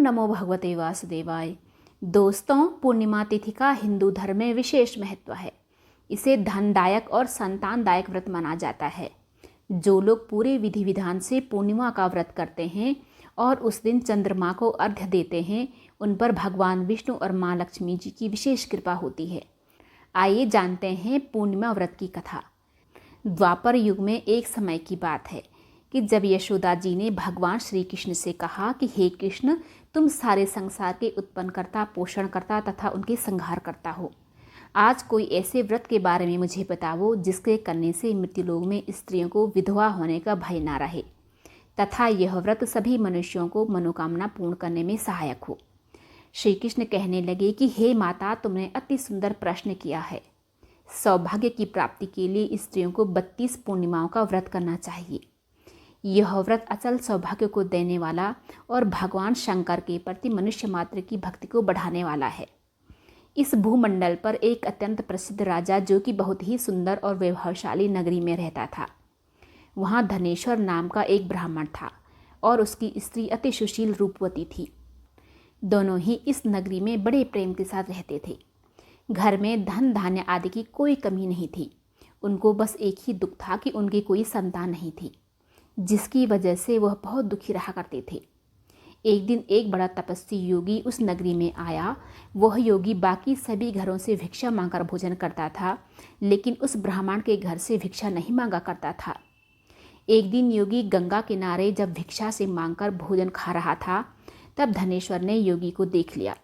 नमो भगवते वासुदेवाय। दोस्तों, पूर्णिमा तिथि का हिंदू धर्म में विशेष महत्व है। इसे धनदायक और संतानदायक व्रत माना जाता है। जो लोग पूरे विधि विधान से पूर्णिमा का व्रत करते हैं और उस दिन चंद्रमा को अर्घ्य देते हैं, उन पर भगवान विष्णु और माँ लक्ष्मी जी की विशेष कृपा होती है। आइए जानते हैं पूर्णिमा व्रत की कथा। द्वापर युग में एक समय की बात है कि जब यशोदा जी ने भगवान श्री कृष्ण से कहा कि हे कृष्ण, तुम सारे संसार के उत्पन्नकर्ता, पोषणकर्ता तथा उनके संहार करता हो। आज कोई ऐसे व्रत के बारे में मुझे बताओ जिसके करने से मृत्युलोक में स्त्रियों को विधवा होने का भय ना रहे तथा यह व्रत सभी मनुष्यों को मनोकामना पूर्ण करने में सहायक हो। श्री कृष्ण कहने लगे कि हे माता, तुमने अति सुंदर प्रश्न किया है। सौभाग्य की प्राप्ति के लिए स्त्रियों को 32 पूर्णिमाओं का व्रत करना चाहिए। यह व्रत अचल सौभाग्य को देने वाला और भगवान शंकर के प्रति मनुष्य मात्र की भक्ति को बढ़ाने वाला है। इस भूमंडल पर एक अत्यंत प्रसिद्ध राजा, जो कि बहुत ही सुंदर और वैभवशाली नगरी में रहता था। वहाँ धनेश्वर नाम का एक ब्राह्मण था और उसकी स्त्री अति सुशील रूपवती थी। दोनों ही इस नगरी में बड़े प्रेम के साथ रहते थे। घर में धन धान्य आदि की कोई कमी नहीं थी। उनको बस एक ही दुख था कि उनकी कोई संतान नहीं थी, जिसकी वजह से वह बहुत दुखी रहा करते थे। एक दिन एक बड़ा तपस्वी योगी उस नगरी में आया। वह योगी बाकी सभी घरों से भिक्षा मांगकर भोजन करता था, लेकिन उस ब्राह्मण के घर से भिक्षा नहीं मांगा करता था। एक दिन योगी गंगा किनारे जब भिक्षा से मांगकर भोजन खा रहा था, तब धनेश्वर ने योगी को देख लिया।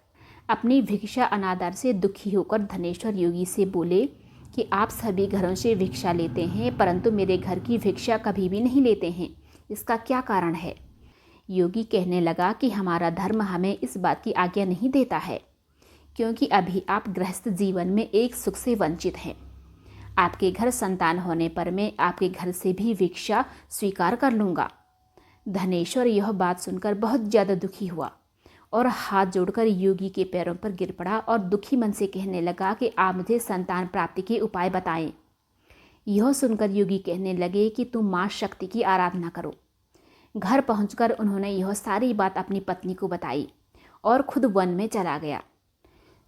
अपनी भिक्षा अनादर से दुखी होकर धनेश्वर योगी से बोले कि आप सभी घरों से भिक्षा लेते हैं, परंतु मेरे घर की भिक्षा कभी भी नहीं लेते हैं। इसका क्या कारण है? योगी कहने लगा कि हमारा धर्म हमें इस बात की आज्ञा नहीं देता है, क्योंकि अभी आप गृहस्थ जीवन में एक सुख से वंचित हैं। आपके घर संतान होने पर मैं आपके घर से भी भिक्षा स्वीकार कर लूँगा। धनेश्वर यह बात सुनकर बहुत ज़्यादा दुखी हुआ और हाथ जोड़कर योगी के पैरों पर गिर पड़ा और दुखी मन से कहने लगा कि आप मुझे संतान प्राप्ति के उपाय बताएं। यह सुनकर योगी कहने लगे कि तुम माँ शक्ति की आराधना करो। घर पहुंचकर उन्होंने यह सारी बात अपनी पत्नी को बताई और खुद वन में चला गया।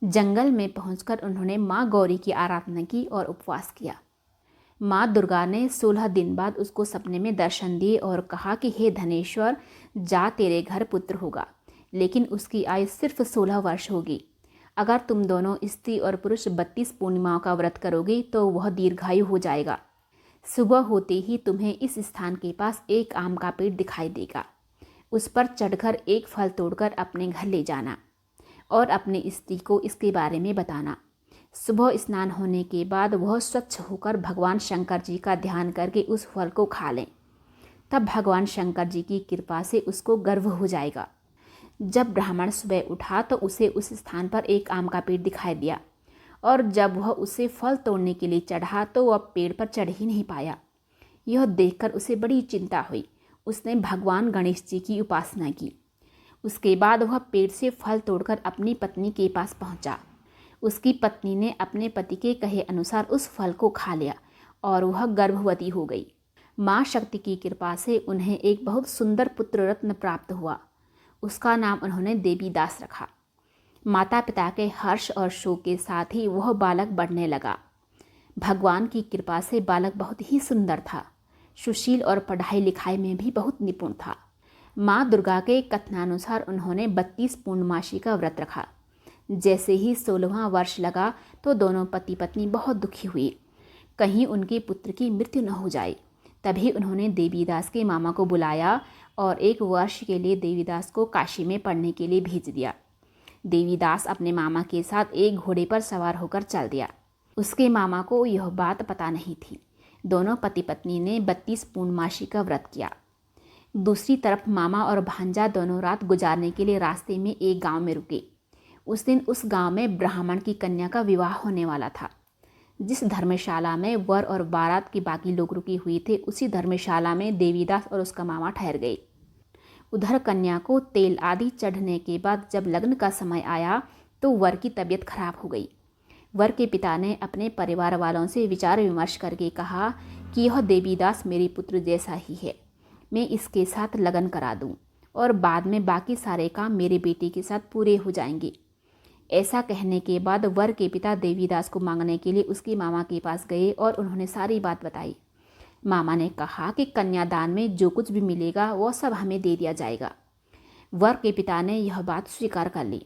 जंगल में पहुंचकर उन्होंने माँ गौरी की आराधना की और उपवास किया। माँ दुर्गा ने 16 दिन बाद उसको सपने में दर्शन दिए और कहा कि हे धनेश्वर, जा, तेरे घर पुत्र होगा, लेकिन उसकी आयु सिर्फ 16 वर्ष होगी। अगर तुम दोनों स्त्री और पुरुष 32 पूर्णिमाओं का व्रत करोगे तो वह दीर्घायु हो जाएगा। सुबह होते ही तुम्हें इस स्थान के पास एक आम का पेड़ दिखाई देगा। उस पर चढ़कर एक फल तोड़कर अपने घर ले जाना और अपनी स्त्री को इसके बारे में बताना। सुबह स्नान होने के बाद वह स्वच्छ होकर भगवान शंकर जी का ध्यान करके उस फल को खा लें। तब भगवान शंकर जी की कृपा से उसको गर्भ हो जाएगा। जब ब्राह्मण सुबह उठा तो उसे उस स्थान पर एक आम का पेड़ दिखाई दिया, और जब वह उसे फल तोड़ने के लिए चढ़ा तो वह पेड़ पर चढ़ ही नहीं पाया। यह देखकर उसे बड़ी चिंता हुई। उसने भगवान गणेश जी की उपासना की। उसके बाद वह पेड़ से फल तोड़कर अपनी पत्नी के पास पहुंचा। उसकी पत्नी ने अपने पति के कहे अनुसार उस फल को खा लिया और वह गर्भवती हो गई। माँ शक्ति की कृपा से उन्हें एक बहुत सुंदर पुत्र रत्न प्राप्त हुआ। उसका नाम उन्होंने देवीदास रखा। माता पिता के हर्ष और शोक के साथ ही वह बालक बढ़ने लगा। भगवान की कृपा से बालक बहुत ही सुंदर था, सुशील और पढ़ाई लिखाई में भी बहुत निपुण था। माँ दुर्गा के कथनानुसार उन्होंने 32 पूर्णमासी का व्रत रखा। जैसे ही 16वां वर्ष लगा तो दोनों पति पत्नी बहुत दुखी हुए, कहीं उनके पुत्र की मृत्यु न हो जाए। तभी उन्होंने देवीदास के मामा को बुलाया और 1 वर्ष के लिए देवीदास को काशी में पढ़ने के लिए भेज दिया। देवीदास अपने मामा के साथ एक घोड़े पर सवार होकर चल दिया। उसके मामा को यह बात पता नहीं थी। दोनों पति पत्नी ने 32 पूर्णमासी का व्रत किया। दूसरी तरफ मामा और भांजा दोनों रात गुजारने के लिए रास्ते में एक गांव में रुके। उस दिन उस गांव में ब्राह्मण की कन्या का विवाह होने वाला था। जिस धर्मशाला में वर और बारात के बाकी लोग रुके हुए थे, उसी धर्मशाला में देवीदास और उसका मामा ठहर गए। उधर कन्या को तेल आदि चढ़ने के बाद जब लग्न का समय आया तो वर की तबीयत खराब हो गई। वर के पिता ने अपने परिवार वालों से विचार विमर्श करके कहा कि यह देवीदास मेरे पुत्र जैसा ही है, मैं इसके साथ लगन करा दूं। और बाद में बाकी सारे काम मेरे बेटे के साथ पूरे हो जाएंगे। ऐसा कहने के बाद वर के पिता देवीदास को मांगने के लिए उसकी मामा के पास गए और उन्होंने सारी बात बताई। मामा ने कहा कि कन्यादान में जो कुछ भी मिलेगा वह सब हमें दे दिया जाएगा। वर के पिता ने यह बात स्वीकार कर ली।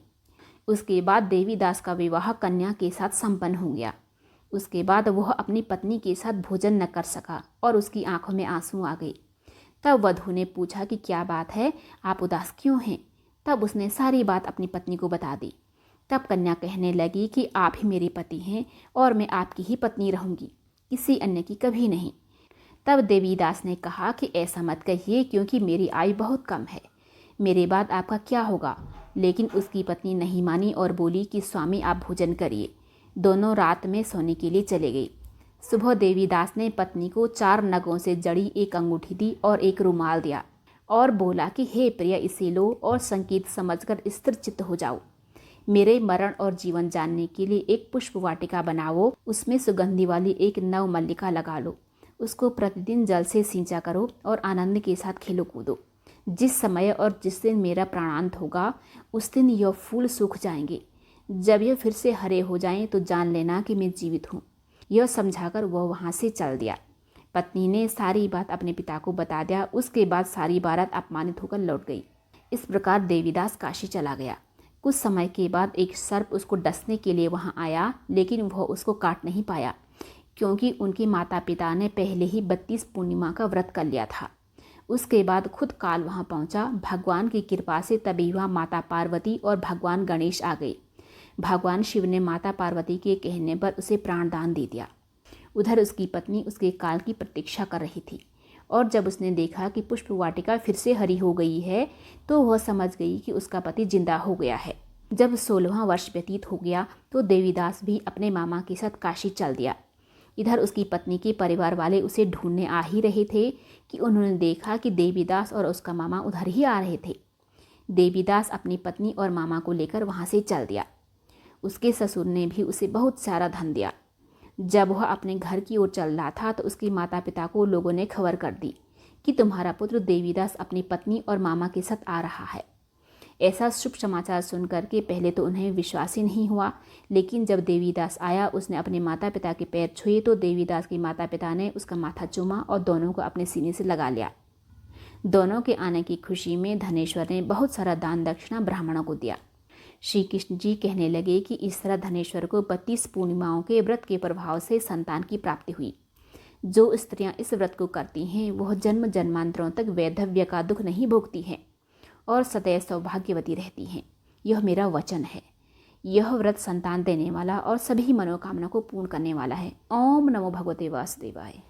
उसके बाद देवीदास का विवाह कन्या के साथ संपन्न हो गया। उसके बाद वह अपनी पत्नी के साथ भोजन न कर सका और उसकी आंखों में आंसू आ गए। तब वधू ने पूछा कि क्या बात है, आप उदास क्यों हैं? तब उसने सारी बात अपनी पत्नी को बता दी। तब कन्या कहने लगी कि आप ही मेरे पति हैं और मैं आपकी ही पत्नी रहूंगी, किसी अन्य की कभी नहीं। तब देवीदास ने कहा कि ऐसा मत कहिए, क्योंकि मेरी आयु बहुत कम है, मेरे बाद आपका क्या होगा? लेकिन उसकी पत्नी नहीं मानी और बोली कि स्वामी आप भोजन करिए। दोनों रात में सोने के लिए चले गए। सुबह देवीदास ने पत्नी को 4 नगों से जड़ी एक अंगूठी दी और एक रुमाल दिया और बोला कि हे प्रिय, इसे लो और संकेत समझकर स्थिर चित्त हो जाओ। मेरे मरण और जीवन जानने के लिए एक पुष्प वाटिका बनाओ, उसमें सुगंधि वाली एक नव मल्लिका लगा लो, उसको प्रतिदिन जल से सींचा करो और आनंद के साथ खेलो कूदो। जिस समय और जिस दिन मेरा प्राणांत होगा उस दिन यह फूल सूख जाएंगे। जब यह फिर से हरे हो जाएं तो जान लेना कि मैं जीवित हूँ। यह समझाकर वह वहाँ से चल दिया। पत्नी ने सारी बात अपने पिता को बता दिया। उसके बाद सारी बारात अपमानित होकर लौट गई। इस प्रकार देवीदास काशी चला गया। कुछ समय के बाद एक सर्प उसको डसने के लिए वहाँ आया, लेकिन वह उसको काट नहीं पाया, क्योंकि उनके माता पिता ने पहले ही 32 पूर्णिमा का व्रत कर लिया था। उसके बाद खुद काल वहाँ पहुँचा। भगवान की कृपा से तभी वहाँ माता पार्वती और भगवान गणेश आ गए। भगवान शिव ने माता पार्वती के कहने पर उसे प्राणदान दे दिया। उधर उसकी पत्नी उसके काल की प्रतीक्षा कर रही थी, और जब उसने देखा कि पुष्प वाटिका फिर से हरी हो गई है तो वह समझ गई कि उसका पति जिंदा हो गया है। जब 16वां वर्ष व्यतीत हो गया तो देवीदास भी अपने मामा के साथ काशी चल दिया। इधर उसकी पत्नी के परिवार वाले उसे ढूंढने आ ही रहे थे कि उन्होंने देखा कि देवीदास और उसका मामा उधर ही आ रहे थे। देवीदास अपनी पत्नी और मामा को लेकर वहाँ से चल दिया। उसके ससुर ने भी उसे बहुत सारा धन दिया। जब वह अपने घर की ओर चल रहा था तो उसके माता पिता को लोगों ने खबर कर दी कि तुम्हारा पुत्र देवीदास अपनी पत्नी और मामा के साथ आ रहा है। ऐसा शुभ समाचार सुनकर के पहले तो उन्हें विश्वास ही नहीं हुआ, लेकिन जब देवीदास आया, उसने अपने माता पिता के पैर छुए तो देवीदास के माता पिता ने उसका माथा चूमा और दोनों को अपने सीने से लगा लिया। दोनों के आने की खुशी में धनेश्वर ने बहुत सारा दान दक्षिणा ब्राह्मणों को दिया। श्री कृष्ण जी कहने लगे कि इस तरह धनेश्वर को 32 पूर्णिमाओं के व्रत के प्रभाव से संतान की प्राप्ति हुई। जो स्त्रियां इस व्रत को करती हैं वह जन्म जन्मांतरों तक वैधव्य का दुख नहीं भोगती हैं और सदैव सौभाग्यवती रहती हैं। यह मेरा वचन है। यह व्रत संतान देने वाला और सभी मनोकामना को पूर्ण करने वाला है। ओम नमो भगवते वासुदेवाय।